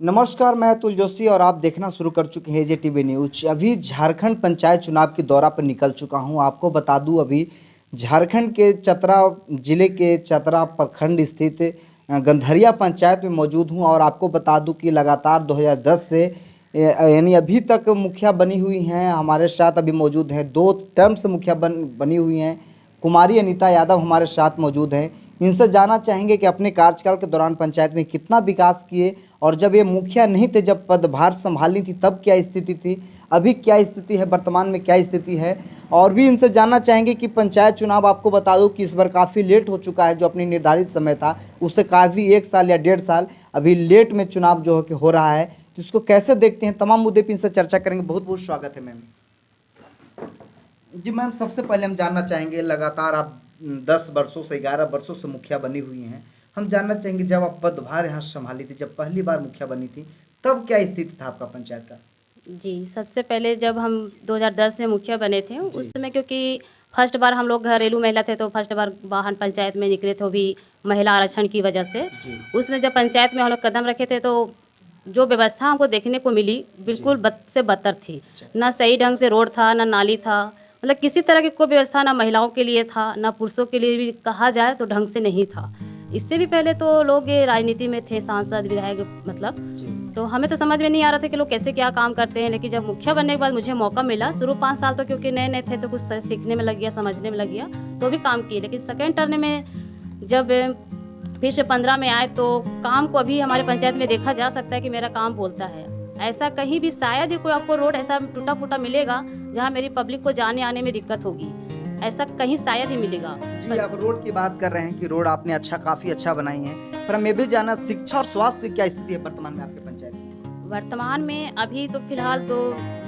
नमस्कार, मैं अतुल जोशी और आप देखना शुरू कर चुके हैं जेटीवी न्यूज। अभी झारखंड पंचायत चुनाव के दौरा पर निकल चुका हूं। आपको बता दूं, अभी झारखंड के चतरा जिले के चतरा प्रखंड स्थित गंधरिया पंचायत में मौजूद हूं और आपको बता दूं कि लगातार 2010 से यानी अभी तक मुखिया बनी हुई हैं। हमारे साथ अभी मौजूद हैं, 2 टर्म से मुखिया बनी हुई हैं। कुमारी अनीता यादव हमारे साथ मौजूद हैं। इनसे जानना चाहेंगे कि अपने कार्यकाल के दौरान पंचायत में कितना विकास किए और जब ये मुखिया नहीं थे, जब पदभार संभाली थी, तब क्या स्थिति थी, अभी क्या स्थिति है, वर्तमान में क्या स्थिति है। और भी इनसे जानना चाहेंगे कि पंचायत चुनाव आपको बता दूं कि इस बार काफ़ी लेट हो चुका है। जो अपनी निर्धारित समय था उससे काफ़ी 1 साल या 1.5 साल अभी लेट में चुनाव जो है कि हो रहा है, तो इसको कैसे देखते हैं, तमाम मुद्दे पर इनसे चर्चा करेंगे। बहुत बहुत स्वागत है मैम। जी मैम, सबसे पहले हम जानना चाहेंगे, लगातार आप 10 वर्षों से 11 वर्षों से मुखिया बनी हुई हैं। हम जानना चाहेंगे, जब आप पदभार यहाँ संभाली थी, जब पहली बार मुखिया बनी थी, तब क्या स्थिति था आपका पंचायत का? जी, सबसे पहले जब हम 2010 में मुखिया बने थे, उस समय क्योंकि फर्स्ट बार हम लोग घरेलू महिला थे, तो फर्स्ट बार बाहर पंचायत में निकले थे, वो भी महिला आरक्षण की वजह से। उसमें जब पंचायत में हम लोग कदम रखे थे, तो जो व्यवस्था हमको देखने को मिली, बिल्कुल बद से बदतर थी। ना सही ढंग से रोड था, ना नाली था, मतलब किसी तरह की कोई व्यवस्था ना महिलाओं के लिए था, ना पुरुषों के लिए भी कहा जाए तो ढंग से नहीं था। इससे भी पहले तो लोग ये राजनीति में थे, सांसद, विधायक, मतलब तो हमें तो समझ में नहीं आ रहा था कि लोग कैसे क्या काम करते हैं। लेकिन जब मुखिया बनने के बाद मुझे मौका मिला, शुरू 5 साल तो क्योंकि नए नए थे तो कुछ सीखने में लग गया, समझने में लग गया, तो भी काम किए। लेकिन सेकेंड टर्न में जब फिर से 15 में आए, तो काम को अभी हमारे पंचायत में देखा जा सकता है कि मेरा काम बोलता है। ऐसा कहीं भी शायद ही कोई आपको रोड ऐसा टूटा फूटा मिलेगा जहाँ मेरी पब्लिक को जाने आने में दिक्कत होगी, ऐसा कहीं शायद ही मिलेगा। जी, आप रोड की बात कर रहे हैं कि रोड आपने काफ़ी अच्छा बनाई है, पर हम ये भी जानना, शिक्षा और स्वास्थ्य की क्या स्थिति है वर्तमान में आपके पंचायत में? वर्तमान में अभी तो फिलहाल तो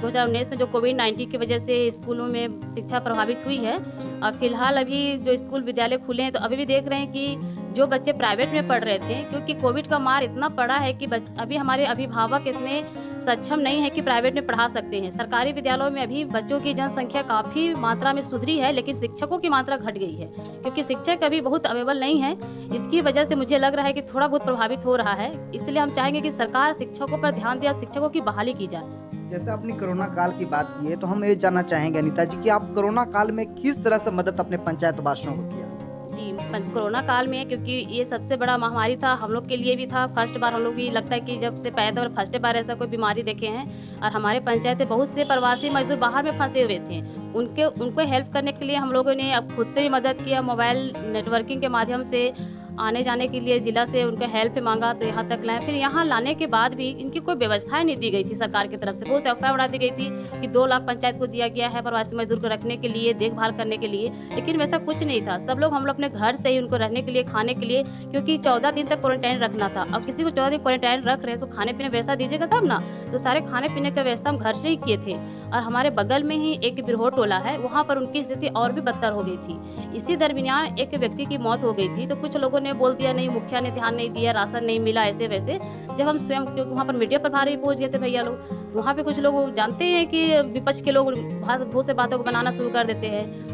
2019 में जो कोविड-19 की वजह से स्कूलों में शिक्षा प्रभावित हुई है, और फिलहाल अभी जो स्कूल विद्यालय खुले हैं, तो अभी भी देख रहे हैं कि जो बच्चे प्राइवेट में पढ़ रहे थे, क्योंकि कोविड का मार इतना पड़ा है कि अभी हमारे अभिभावक इतने सक्षम नहीं है कि प्राइवेट में पढ़ा सकते हैं। सरकारी विद्यालयों में अभी बच्चों की जनसंख्या काफ़ी मात्रा में सुधरी है, लेकिन शिक्षकों की मात्रा घट गई है, क्योंकि शिक्षक अभी बहुत अवेलेबल नहीं है। इसकी वजह से मुझे लग रहा है कि थोड़ा बहुत प्रभावित हो रहा है। इसलिए हम चाहेंगे कि सरकार शिक्षकों पर ध्यान दे और शिक्षकों की बहाली की जाए। जैसे आपने कोरोना काल की बात की है, तो हम ये जानना चाहेंगे अनीता जी कि आप कोरोना काल में किस तरह से मदद अपने पंचायत वासियों को किया? जी, कोरोना काल में, क्योंकि ये सबसे बड़ा महामारी था, हम लोग के लिए भी था। फर्स्ट बार हम लोग भी लगता है कि जब से पैदा और फर्स्ट बार ऐसा कोई बीमारी देखे हैं। और हमारे पंचायत में बहुत से प्रवासी मजदूर बाहर में फंसे हुए थे, उनको हेल्प करने के लिए हम लोगों ने अब खुद से भी मदद किया। मोबाइल नेटवर्किंग के माध्यम से आने जाने के लिए ज़िला से उनका हेल्प मांगा, तो यहाँ तक लाए। फिर यहाँ लाने के बाद भी इनकी कोई व्यवस्थाएं नहीं दी गई थी सरकार की तरफ से। बहुत से अफवाह उड़ा दी गई थी कि 2 लाख पंचायत को दिया गया है प्रवासी मजदूर को रखने के लिए, देखभाल करने के लिए, लेकिन वैसा कुछ नहीं था। हम लोग अपने घर से ही उनको रहने के लिए, खाने के लिए, क्योंकि 14 दिन तक क्वारंटाइन रखना था। अब किसी को 14 दिन क्वारंटाइन रख रहे हैं, तो खाने पीने व्यवस्था दीजिएगा तब ना। तो सारे खाने पीने का व्यवस्था हम घर से ही किए थे। और हमारे बगल में ही एक बिरहो टोला है, वहाँ पर उनकी स्थिति और भी बदतर हो गई थी। इसी दरमियान एक व्यक्ति की मौत हो गई थी, तो कुछ लोगों ने बोल दिया नहीं, मुखिया ने ध्यान नहीं दिया, राशन नहीं मिला, ऐसे वैसे। जब हम स्वयं, क्योंकि वहाँ पर मीडिया प्रभारी भी पहुँच गए थे भैया लोग, तो वहाँ पे कुछ लोग जानते हैं कि विपक्ष के लोग बहुत से बातों को बनाना शुरू कर देते हैं।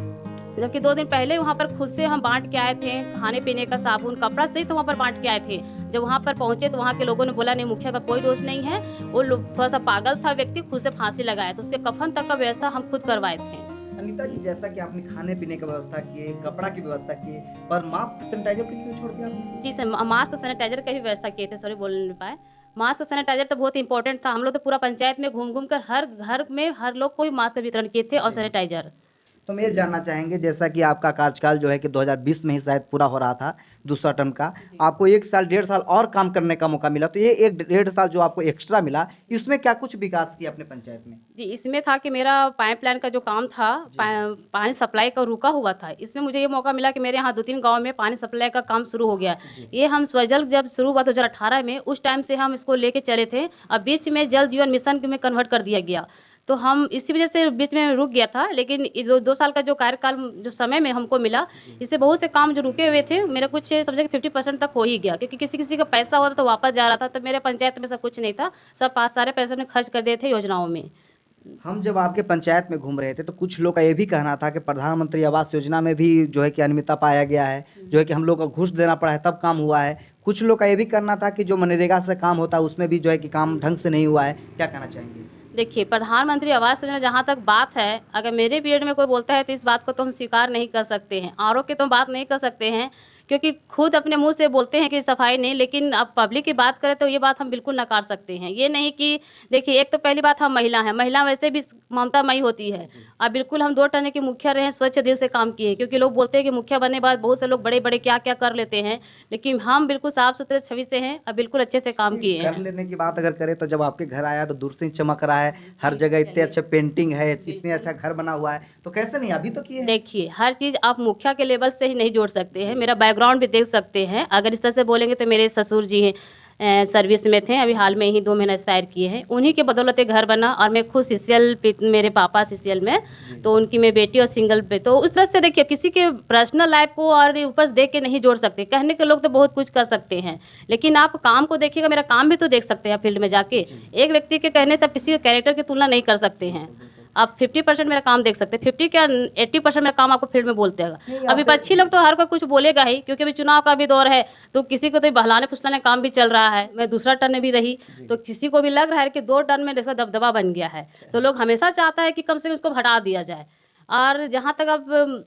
जबकि 2 दिन पहले वहाँ पर खुद से हम बांट के आए थे, खाने पीने का साबुन कपड़ा सहित वहाँ पर बांट के आए थे। जब वहाँ पर पहुँचे तो वहाँ के लोगों ने बोला नहीं, मुखिया का कोई दोष नहीं है, वो लोग थोड़ा सा पागल था व्यक्ति, खुद से फांसी लगाया, तो उसके कफन तक का व्यवस्था हम खुद करवाए थे। अनीता जी, जैसा कि आपने खाने पीने की व्यवस्था की, कपड़ा की व्यवस्था की, पर मास्क सैनिटाइजर की क्यों छोड़ दिया आपने? जी सर, मास्क सैनिटाइजर का भी व्यवस्था किए थे, सॉरी बोल नहीं पाए। मास्क सैनिटाइजर तो बहुत इंपॉर्टेंट था। हम लोग तो पूरा पंचायत में घूम घूम कर हर घर में हर लोग को ही मास्क वितरण किए थे और जी। सैनिटाइजर। तो हम ये जानना चाहेंगे, जैसा कि आपका कार्यकाल जो है कि 2020 में ही शायद पूरा हो रहा था, दूसरा टर्म का, आपको 1 साल 1.5 साल और काम करने का मौका मिला, तो ये 1 डेढ़ साल जो आपको एक्स्ट्रा मिला, इसमें क्या कुछ विकास किया अपने पंचायत में? जी, इसमें था कि मेरा पाइपलाइन का जो काम था, पानी सप्लाई का रुका हुआ था। इसमें मुझे ये मौका मिला कि मेरे यहाँ 2-3 गाँव में पानी सप्लाई का काम शुरू हो गया। जी। ये हम स्वजल जब शुरू हुआ 2018 में, उस टाइम से हम इसको लेके चले थे। अब बीच में जल जीवन मिशन में कन्वर्ट कर दिया गया। तो हम इसी वजह से बीच में रुक गया था, लेकिन ये 2 साल का जो कार्यकाल जो समय में हमको मिला, इससे बहुत से काम जो रुके हुए थे, मेरा कुछ समझिए कि 50% तक हो ही गया, क्योंकि किसी-किसी का पैसा हो रहा था तो वापस जा रहा था, तो मेरे पंचायत में ऐसा कुछ नहीं था। सब सारे पैसे हमने खर्च कर दिए थे योजनाओं में। हम जब आपके पंचायत में घूम रहे थे, तो कुछ लोग का ये भी कहना था कि प्रधानमंत्री आवास योजना में भी जो है कि अनियमितता पाया गया है, जो है कि हम लोग को घूस देना पड़ा है तब काम हुआ है। कुछ लोग का ये भी करना था कि जो मनरेगा से काम होता है उसमें भी जो है कि काम ढंग से नहीं हुआ है, क्या कहना चाहेंगे? देखिए, प्रधानमंत्री आवास योजना जहाँ तक बात है, अगर मेरे पीरियड में कोई बोलता है तो इस बात को तो हम स्वीकार नहीं कर सकते हैं। आरओ की तो बात नहीं कर सकते हैं, क्योंकि खुद अपने मुँह से बोलते हैं कि सफाई नहीं, लेकिन अब पब्लिक की बात करें तो ये बात हम बिल्कुल नकार सकते हैं। ये नहीं कि देखिए, एक तो पहली बात हम महिला हैं, महिला वैसे भी ममतामयी होती है। अब बिल्कुल हम 2 टर्न के मुखिया रहे हैं, स्वच्छ दिल से काम किए हैं, क्योंकि लोग बोलते हैं कि मुखिया बनने के बाद बहुत से लोग बड़े-बड़े क्या-क्या कर लेते हैं, लेकिन हम बिल्कुल साफ-सुथरे छवि से हैं और बिल्कुल अच्छे से काम किए कर हैं। लेने की बात अगर करें तो जब आपके घर आया तो दूर से ही चमक रहा है, हर जगह इतने अच्छे पेंटिंग है, इतने अच्छा घर बना हुआ है, तो कैसे नहीं अभी तो किए हैं? देखिए, हर चीज़ आप मुखिया के लेवल से ही नहीं जोड़ सकते हैं, मेरा बैकग्राउंड भी देख सकते हैं। अगर इस तरह से बोलेंगे तो मेरे ससुर जी हैं सर्विस में थे, अभी हाल में ही 2 महीना एक्सपायर किए हैं। उन्हीं के बदौलत ये घर बना और मैं खुद सीसीएल पे, मेरे पापा सीसीएल में, तो उनकी मैं बेटी और सिंगल पे, तो उस तरह से देखिए किसी के पर्सनल लाइफ़ को और ऊपर से देख के नहीं जोड़ सकते। कहने के लोग तो बहुत कुछ कर सकते हैं, लेकिन आप काम को देखिएगा, मेरा काम भी तो देख सकते हैं फील्ड में जाके। एक व्यक्ति के कहने से आप किसी के कैरेक्टर की तुलना नहीं कर सकते हैं। आप 50% मेरा काम देख सकते हैं, 50 क्या 80% मेरा काम आपको फील्ड में बोलते हैं। नहीं, अब आपसे विपक्षी लोग तो हर कोई कुछ बोलेगा ही, क्योंकि अभी चुनाव का भी दौर है, तो किसी को तो बहलाने-फुसलाने का काम भी चल रहा है। मैं दूसरा टर्न में भी रही, तो किसी को भी लग रहा है कि 2 टर्न में जैसा दबदबा बन गया है। तो लोग हमेशा चाहता है कि कम से कम उसको हटा दिया जाए। और जहाँ तक अब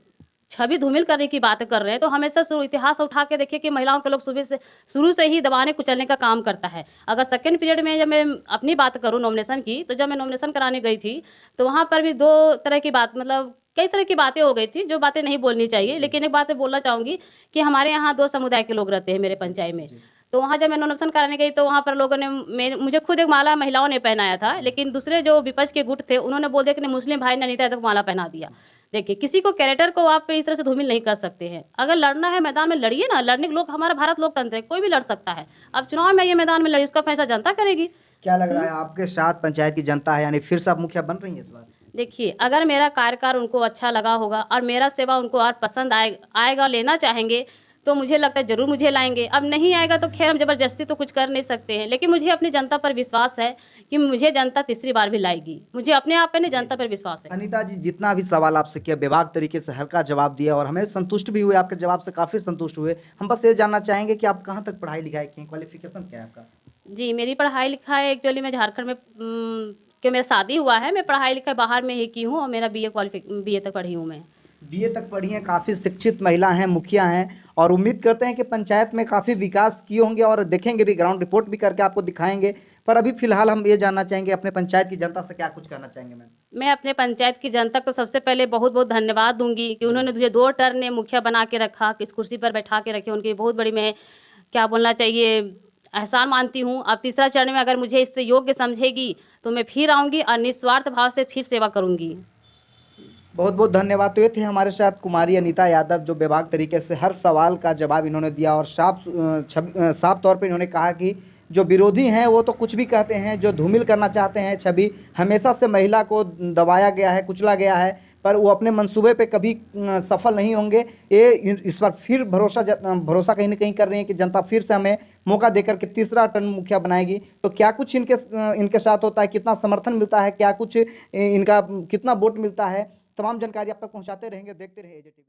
छवि धूमिल करने की बातें कर रहे हैं, तो हमेशा इतिहास उठा के देखिए कि महिलाओं के लोग शुरू से ही दबाने कुचलने का काम करता है। अगर सेकंड पीरियड में जब मैं अपनी बात करूँ नॉमिनेशन की, तो जब मैं नॉमिनेशन कराने गई थी, तो वहाँ पर भी 2 तरह की बात, मतलब कई तरह की बातें हो गई थी, जो बातें नहीं बोलनी चाहिए। लेकिन एक बात मैं बोलना चाहूँगी कि हमारे यहाँ 2 समुदाय के लोग रहते हैं मेरे पंचायत में। तो वहाँ जब मैं नॉमिनेशन कराने गई, तो वहाँ पर लोगों ने मुझे खुद एक माला महिलाओं ने पहनाया था, लेकिन दूसरे जो विपक्ष के गुट थे, उन्होंने बोल दिया कि नहीं, मुस्लिम भाई ने अनीता यादव को माला पहना दिया। देखिए, किसी को कैरेक्टर को आप इस तरह से धूमिल नहीं कर सकते हैं। अगर लड़ना है मैदान में लड़िए ना, लड़ने के लोग, हमारा भारत लोकतंत्र है, कोई भी लड़ सकता है। अब चुनाव में ये मैदान में लड़िए, उसका फैसला जनता करेगी। क्या लग रहा है आपके साथ पंचायत की जनता है, यानी फिर से आप मुखिया बन रही हैं इस बार? देखिए, अगर मेरा कार्यकाल उनको अच्छा लगा होगा और मेरा सेवा उनको और पसंद आएगा, लेना चाहेंगे, तो मुझे लगता है ज़रूर मुझे लाएँगे। अब नहीं आएगा तो ख़ैर हम ज़बरदस्ती तो कुछ कर नहीं सकते हैं, लेकिन मुझे अपनी जनता पर विश्वास है कि मुझे जनता तीसरी बार भी लाएगी। मुझे अपने आप पे नहीं, जनता पर विश्वास है। अनीता जी, जितना भी सवाल आपसे किया बेबाक तरीके से हर का जवाब दिया और हमें संतुष्ट भी हुए, आपके जवाब से काफ़ी संतुष्ट हुए। हम बस ये जानना चाहेंगे कि आप कहाँ तक पढ़ाई लिखाई की हैं, क्वालिफिकेशन क्या है आपका? जी, मेरी पढ़ाई-लिखाई एक्चुअली मैं झारखंड में कि मेरा शादी हुआ है, मैं पढ़ाई-लिखाई बाहर में ही की हूँ और मेरा बीए तक पढ़ी हूँ मैं। बीए तक पढ़ी हैं, काफ़ी शिक्षित महिला हैं, मुखिया हैं और उम्मीद करते हैं कि पंचायत में काफ़ी विकास किए होंगे और देखेंगे भी, ग्राउंड रिपोर्ट भी करके आपको दिखाएंगे। पर अभी फिलहाल हम ये जानना चाहेंगे, अपने पंचायत की जनता से क्या कुछ कहना चाहेंगे मैम? मैं अपने पंचायत की जनता को सबसे पहले बहुत-बहुत धन्यवाद दूँगी कि उन्होंने मुझे 2 टर्न में मुखिया बना के रखा, कि इस कुर्सी पर बैठा के रखे, उनकी बहुत बड़ी, मैं क्या बोलना चाहिए, एहसान मानती हूँ। अब तीसरा चरण में अगर मुझे इससे योग्य समझेगी, तो मैं फिर आऊँगी और निस्वार्थ भाव से फिर सेवा करूँगी। बहुत बहुत धन्यवाद। तो ये थे हमारे साथ कुमारी अनीता यादव, जो बेबाक तरीके से हर सवाल का जवाब इन्होंने दिया और साफ तौर पे इन्होंने कहा कि जो विरोधी हैं वो तो कुछ भी कहते हैं, जो धूमिल करना चाहते हैं छवि, हमेशा से महिला को दबाया गया है, कुचला गया है, पर वो अपने मंसूबे पे कभी सफल नहीं होंगे। ये इस बार फिर भरोसा कहीं ना कहीं कर रहे हैं कि जनता फिर से हमें मौका देकर के तीसरा टर्म मुखिया बनाएगी। तो क्या कुछ इनके साथ होता है, कितना समर्थन मिलता है, क्या कुछ इनका कितना वोट मिलता है, तमाम जानकारी आप तक पहुंचाते रहेंगे। देखते रहिए AJ TV।